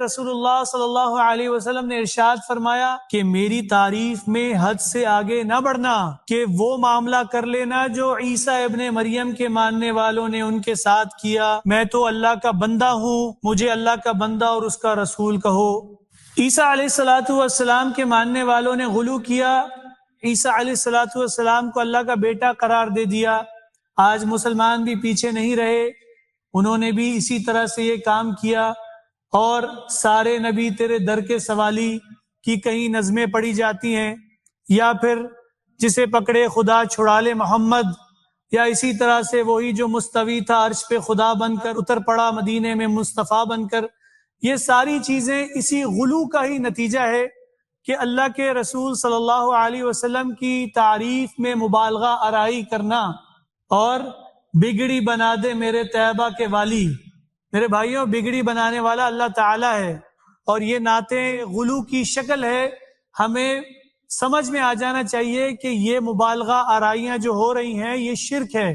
رسول اللہ صلی اللہ علیہ وسلم نے ارشاد فرمایا کہ میری تعریف میں حد سے آگے نہ بڑھنا، کہ وہ معاملہ کر لینا جو عیسیٰ ابن مریم کے ماننے والوں نے ان کے ساتھ کیا، میں تو اللہ کا بندہ ہوں، مجھے اللہ کا بندہ اور اس کا رسول کہو۔ عیسیٰ علیہ الصلاۃ والسلام کے ماننے والوں نے غلو کیا، عیسیٰ علیہ الصلاۃ والسلام کو اللہ کا بیٹا قرار دے دیا۔ آج مسلمان بھی پیچھے نہیں رہے، انہوں نے بھی اسی طرح سے یہ کام کیا، اور سارے نبی تیرے در کے سوالی کی کہیں نظمیں پڑھی جاتی ہیں، یا پھر جسے پکڑے خدا چھڑا لے محمد، یا اسی طرح سے وہی جو مستوی تھا عرش پہ خدا بن کر اتر پڑا مدینے میں مصطفیٰ بن کر۔ یہ ساری چیزیں اسی غلو کا ہی نتیجہ ہے کہ اللہ کے رسول صلی اللہ علیہ وسلم کی تعریف میں مبالغہ آرائی کرنا، اور بگڑی بنا دے میرے طیبہ کے والی۔ میرے بھائیوں، بگڑی بنانے والا اللہ تعالیٰ ہے، اور یہ نعتیں غلو کی شکل ہے۔ ہمیں سمجھ میں آ جانا چاہیے کہ یہ مبالغہ آرائیاں جو ہو رہی ہیں یہ شرک ہے۔